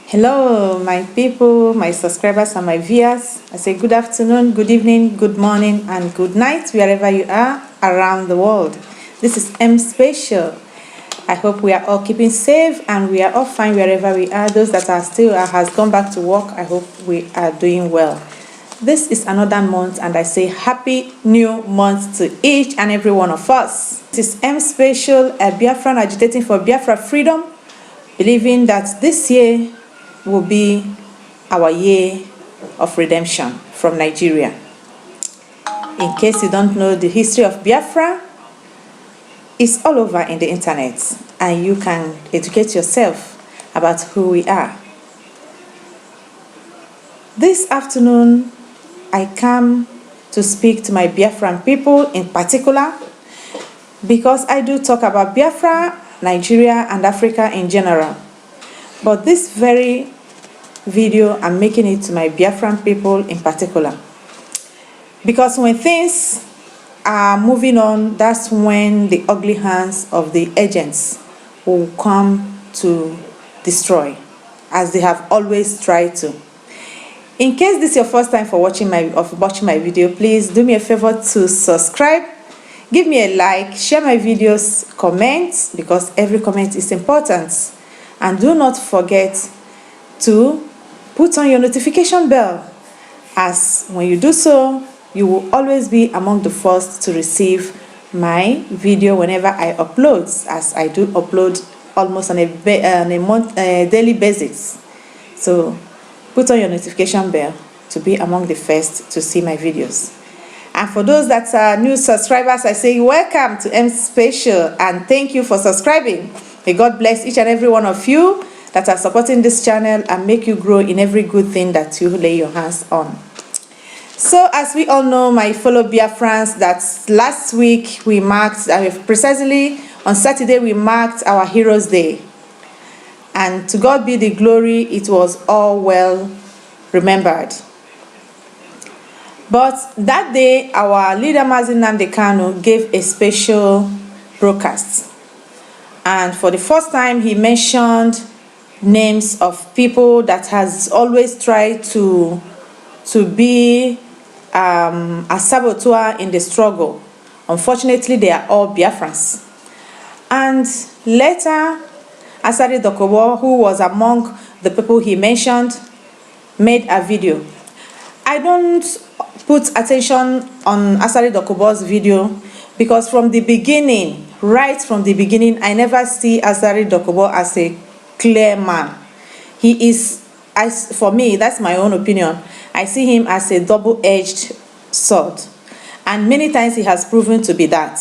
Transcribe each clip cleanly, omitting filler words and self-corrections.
Hello, my people, my subscribers and my viewers. I say good afternoon, good evening, good morning, and good night wherever you are around the world. This is M Special. I hope we are all keeping safe and we are all fine wherever we are. Those that are still has gone back to work, I hope we are doing well. This is another month and I say happy new month to each and every one of us. This is M Special, a Biafran agitating for Biafra freedom, believing that this year will be our year of redemption from Nigeria. In case you don't know the history of Biafra, it's all over in the internet and you can educate yourself about who we are. This afternoon, I come to speak to my Biafran people in particular because I do talk about Biafra, Nigeria, and Africa in general. But this very video, I'm making it to my Biafran people in particular. Because when things are moving on, that's when the ugly hands of the agents will come to destroy, as they have always tried to. In case this is your first time for watching my video, please do me a favor to subscribe, give me a like, share my videos, comment, because every comment is important. And do not forget to put on your notification bell, as when you do so, you will always be among the first to receive my video whenever I upload, as I do upload almost on a daily basis. So put on your notification bell to be among the first to see my videos. And for those that are new subscribers, I say welcome to M Special and thank you for subscribing. May God bless each and every one of you that are supporting this channel and make you grow in every good thing that you lay your hands on. So as we all know, my fellow Biafrans, that last week we marked, precisely on Saturday, we marked our Heroes Day. And to God be the glory, it was all well remembered. But that day, our leader Mazi Nnamdi Kanu'S gave a special broadcast. And for the first time, he mentioned names of people that has always tried to be a saboteur in the struggle. Unfortunately, they are all Biafrans. And later, Asari DOKUBO, who was among the people he mentioned, made a video. I don't put attention on Asari DOKUBO's video because from the beginning, right from the beginning, I never see Asari DOKUBO as a clear man. He is, for me, that's my own opinion, I see him as a double-edged sword. And many times he has proven to be that.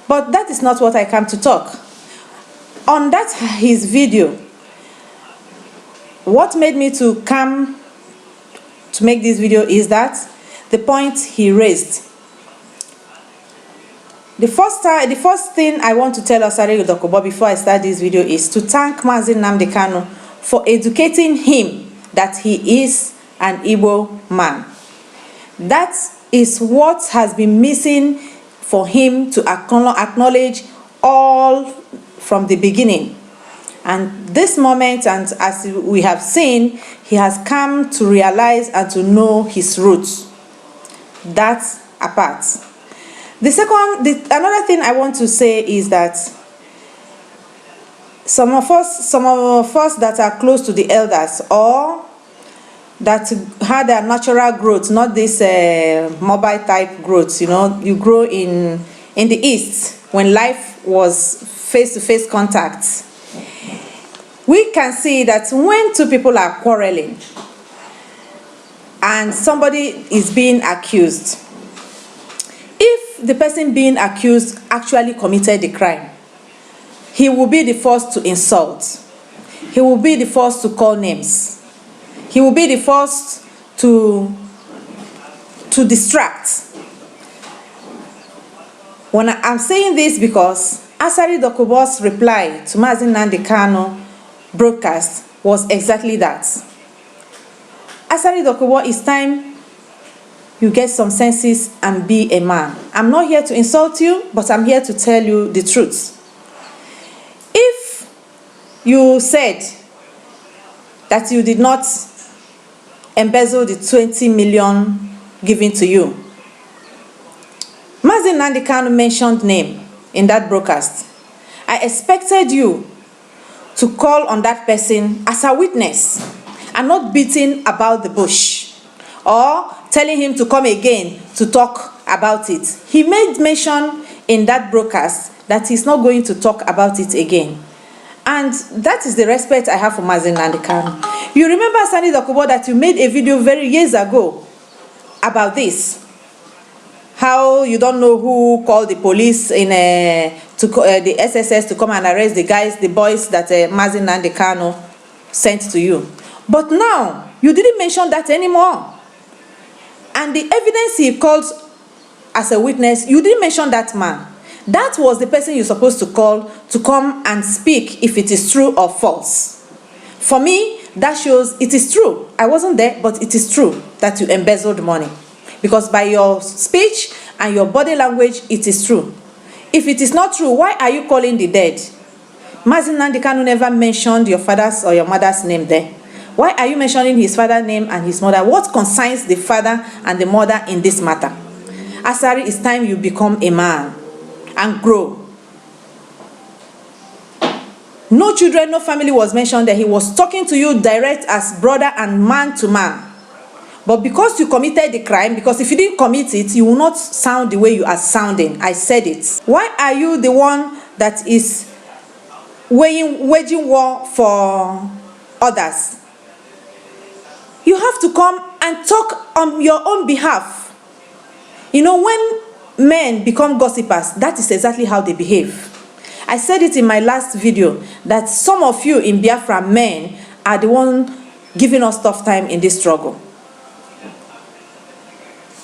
But that is not what I come to talk. On that, his video, what made me to come to make this video is that the point he raised. The first thing I want to tell Asari DOKUBO before I start this video is to thank Mazi Nnamdi Kanu'S for educating him that he is an Igbo man. That is what has been missing for him to acknowledge all from the beginning. And this moment, and as we have seen, he has come to realize and to know his roots. That's apart. Another thing I want to say is that some of us that are close to the elders or that had a natural growth, not this mobile type growth, you know, you grow in the East when life was face-to-face contact. We can see that when two people are quarreling and somebody is being accused, if the person being accused actually committed the crime, he will be the first to insult. He will be the first to call names. He will be the first to distract. When I'm saying this because Asari DOKUBO's reply to Mazi Nnamdi Kanu'S broadcast was exactly that. Asari DOKUBO, it's time you get some senses and be a man. I'm not here to insult you, but I'm here to tell you the truth. If you said that you did not embezzle the 20 million given to you. Mazi Nnamdi Kanu mentioned name in that broadcast. I expected you to call on that person as a witness and not beating about the bush or telling him to come again to talk about it. He made mention in that broadcast that he's not going to talk about it again. And that is the respect I have for Mazi Nnamdi Kanu. You remember, Asari DOKUBO, that you made a video very years ago about this. How you don't know who called the police in the SSS to come and arrest the guys, the boys that Mazi Nnamdi Kanu sent to you. But now, you didn't mention that anymore. And the evidence he called as a witness, you didn't mention that man. That was the person you're supposed to call to come and speak if it is true or false. For me, that shows it is true. I wasn't there, but it is true that you embezzled money. Because by your speech and your body language, it is true. If it is not true, why are you calling the dead? Mazi Nnamdi Kanu never mentioned your father's or your mother's name there. Why are you mentioning his father's name and his mother? What concerns the father and the mother in this matter? Asari, it's time you become a man and grow. No children, no family was mentioned there. He was talking to you direct as brother and man to man. But because you committed the crime, because if you didn't commit it, you will not sound the way you are sounding. I said it. Why are you the one that is waging war for others? You have to come and talk on your own behalf. You know, when men become gossipers, that is exactly how they behave. I said it in my last video that some of you in Biafra men are the one giving us tough time in this struggle.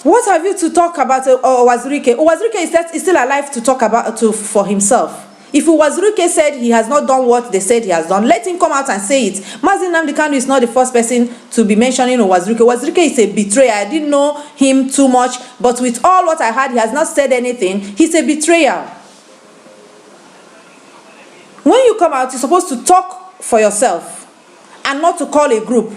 What have you to talk about Owazurike? Owazurike is still alive to talk about for himself. If Owazurike said he has not done what they said he has done, let him come out and say it. Mazi Nnamdi Kanu is not the first person to be mentioning Owazurike. Owazurike is a betrayer. I didn't know him too much, but with all what I heard, he has not said anything. He's a betrayer. When you come out, you're supposed to talk for yourself and not to call a group.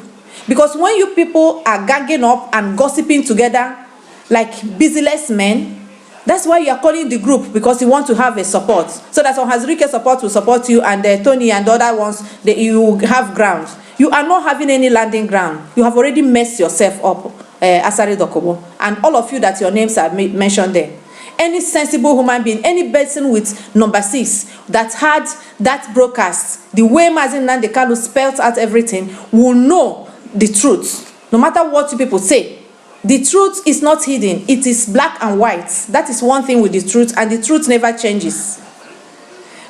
Because when you people are ganging up and gossiping together like busyless men, that's why you are calling the group, because you want to have a support. So that Owazurike support will support you, and Tony and the other ones, you have ground. You are not having any landing ground. You have already messed yourself up, Asari DOKUBO. And all of you that your names are mentioned there. Any sensible human being, any person with number 6 that had that broadcast, the way Mazi Nnamdi Kanu spelled out everything, will know the truth. No matter what you people say, the truth is not hidden. It is black and white. That is one thing with the truth, and the truth never changes.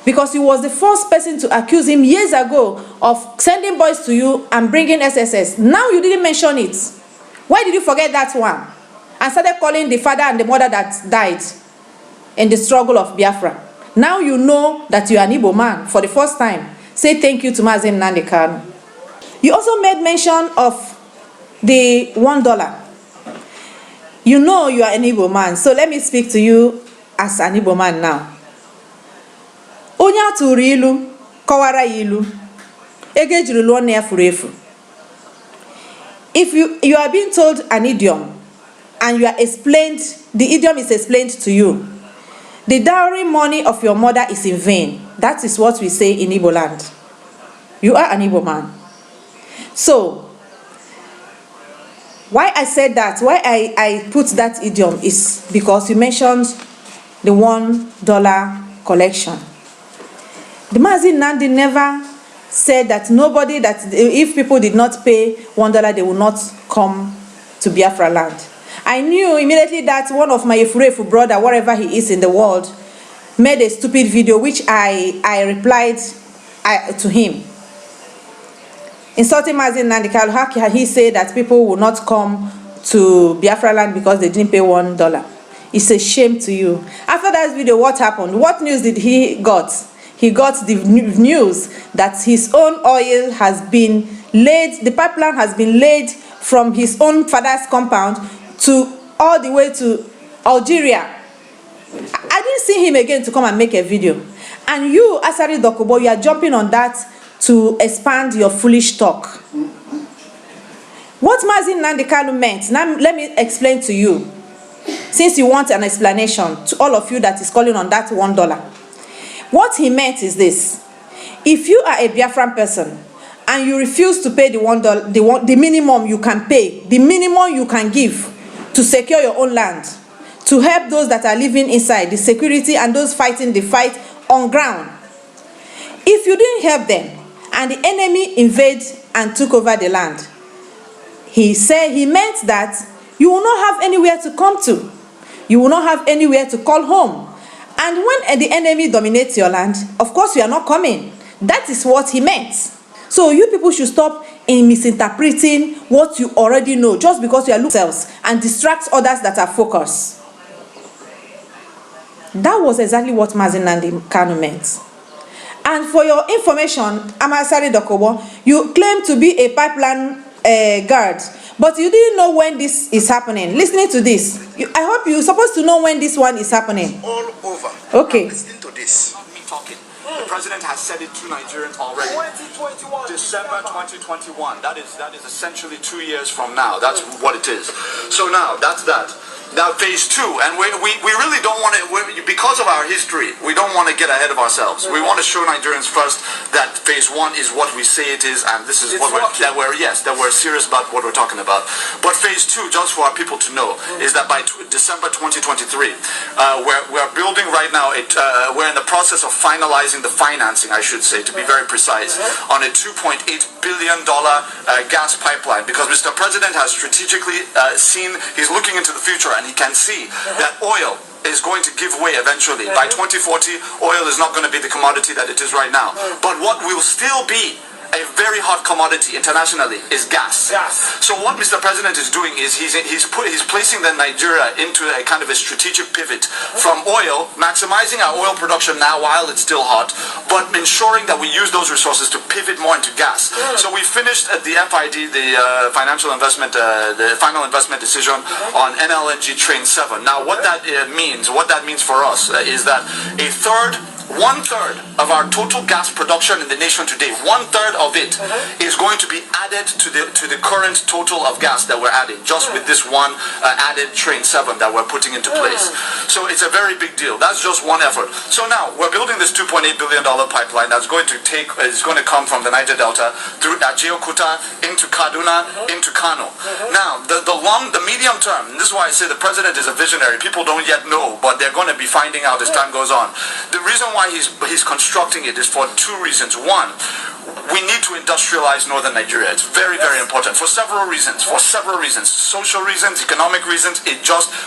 Because he was the first person to accuse him years ago of sending boys to you and bringing SSS. Now you didn't mention it. Why did you forget that one? And started calling the father and the mother that died in the struggle of Biafra. Now you know that you are an Igbo man for the first time. Say thank you to Mazi Nnamdi Kanu. You also made mention of the $1. You know you are an Igbo man, so let me speak to you as an Igbo man now. Onya tụrụ ilu, kọwara ilu. Ego ejiri lụọ nne ya furu efu. If you are being told an idiom and you are explained, the idiom is explained to you. The dowry money of your mother is in vain. That is what we say in Igbo land. You are an Igbo man. So, why I said that, why I put that idiom is because you mentioned the $1 collection. The Mazi Nnamdi never said that nobody, that if people did not pay $1, they will not come to Biafra land. I knew immediately that one of my Ifurefu brother, wherever he is in the world, made a stupid video which I replied to him. Insulting Mazi Nnamdi Kanu, how can he say that people will not come to Biafra land because they didn't pay $1? It's a shame to you. After that video, what happened? What news did he got? He got the news that his own oil has been laid, the pipeline has been laid from his own father's compound to all the way to Algeria. I didn't see him again to come and make a video. And you, Asari DOKUBO, you are jumping on that to expand your foolish talk. What Mazi Nnamdi Kanu meant, now let me explain to you, since you want an explanation, to all of you that is calling on that $1. What he meant is this: if you are a Biafran person and you refuse to pay the $1, the minimum you can pay, the minimum you can give to secure your own land, to help those that are living inside, the security, and those fighting the fight on ground. If you didn't help them and the enemy invaded and took over the land, he meant that you will not have anywhere to come to. You will not have anywhere to call home. And when the enemy dominates your land, of course you are not coming. That is what he meant. So you people should stop in misinterpreting what you already know just because you are looking at yourselves and distract others that are focused. That was exactly what Mazi Nnamdi Kanu meant. And for your information, I'm Asari Dokubo. You claim to be a pipeline guard, but you didn't know when this is happening. Listening to this, I hope you're supposed to know when this one is happening. All over. Okay. Listening to this. Not me talking. The president has said it to Nigerians already. 2021. December 2021. That is essentially 2 years from now. That's what it is. So now, that's that. Now phase 2, and we really don't want to, because of our history, we don't want to get ahead of ourselves. We want to show Nigerians first that phase 1 is what we say it is, and this is what that we're serious about what we're talking about. But phase 2, just for our people to know, is that by December 2023, we're building right now, we're in the process of finalizing the financing, I should say, to be very precise, on a $2.8 billion gas pipeline, because Mr. President has strategically he's looking into the future, and he can see that oil is going to give way eventually. By 2040, oil is not going to be the commodity that it is right now. But what will still be a very hot commodity internationally is gas. So what Mr. President is doing is he's placing the Nigeria into a kind of a strategic pivot from oil, maximizing our oil production now while it's still hot, but ensuring that we use those resources to pivot more into gas. So we finished at the FID, the financial investment, the final investment decision on NLNG Train 7. Now what that means for us is that one-third of our total gas production in the nation today, one-third of it is going to be added to the current total of gas that we're adding, just with this one added Train 7 that we're putting into place. So it's a very big deal. That's just one effort. So now we're building this $2.8 billion pipeline that's going to come from the Niger Delta through Ajaokuta into Kaduna into Kano. Now the medium term, and this is why I say the president is a visionary. People don't yet know, but they're going to be finding out as time goes on. The reason why he's constructing it is for 2 reasons. One, we need to industrialize northern Nigeria. It's very, very important for several reasons. Social reasons, economic reasons.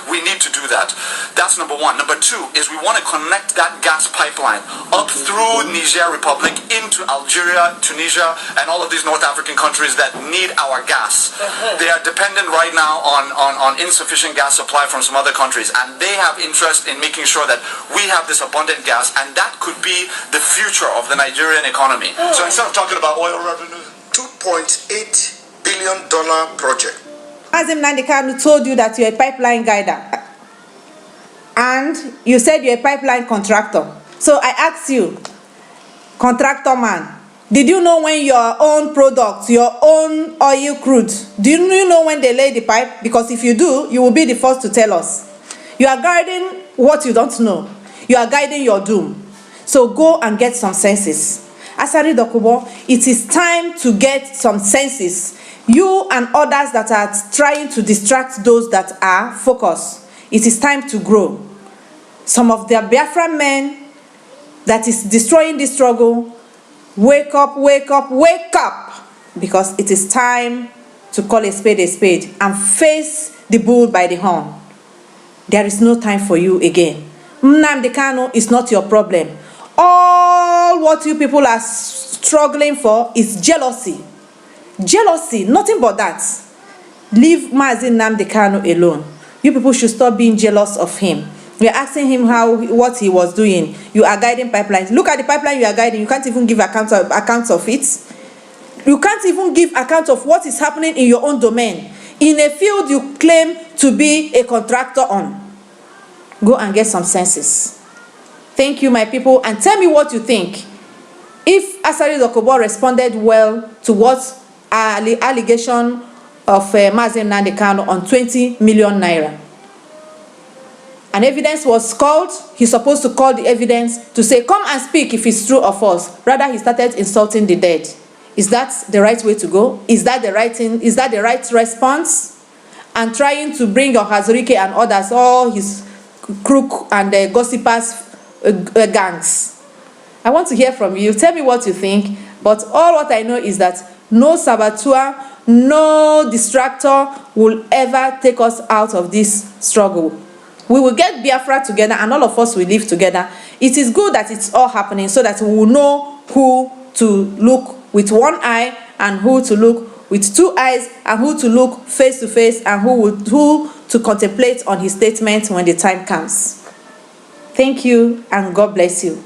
We need to do that. That's number one. Number 2 is we want to connect that gas pipeline up through Niger Republic into Algeria, Tunisia, and all of these North African countries that need our gas. They are dependent right now on insufficient gas supply from some other countries, and they have interest in making sure that we have this abundant gas, and that could be the future of the Nigerian economy. So instead of talking about oil revenue, $2.8 billion project. Mazi Nnamdi Kanu told you that you're a pipeline guider, and you said you're a pipeline contractor. So I asked you, contractor man, did you know when your own products, your own oil crude, do you know when they lay the pipe? Because if you do, you will be the first to tell us. You are guiding what you don't know. You are guiding your doom. So go and get some senses. Asari Dokubo, it is time to get some senses. You and others that are trying to distract those that are focused, it is time to grow. Some of their Biafran men that is destroying this struggle, wake up, wake up, wake up, because it is time to call a spade and face the bull by the horn. There is no time for you again. Nnamdi Kanu is not your problem. All what you people are struggling for is jealousy. Jealousy, nothing but that. Leave Mazi Nnamdi Kanu alone. You people should stop being jealous of him. We are asking him what he was doing. You are guiding pipelines. Look at the pipeline you are guiding. You can't even give accounts of it. You can't even give account of what is happening in your own domain, in a field you claim to be a contractor on. Go and get some senses. Thank you, my people, and tell me what you think. if Asari Dokubo responded well to what allegation of Mazi Nnamdi Kanu on 20 million naira. And evidence was called. He's supposed to call the evidence to say, come and speak if it's true or false. Rather, he started insulting the dead. Is that the right way to go? Is that the right thing? Is that the right response? And trying to bring Ohazurike and others, all his crook and gossipers gangs. I want to hear from you. Tell me what you think. But all what I know is that no saboteur, no distractor will ever take us out of this struggle. We will get Biafra together and all of us will live together. It is good that it's all happening so that we will know who to look with one eye and who to look with two eyes and who to look face to face and who to contemplate on his statement when the time comes. Thank you and God bless you.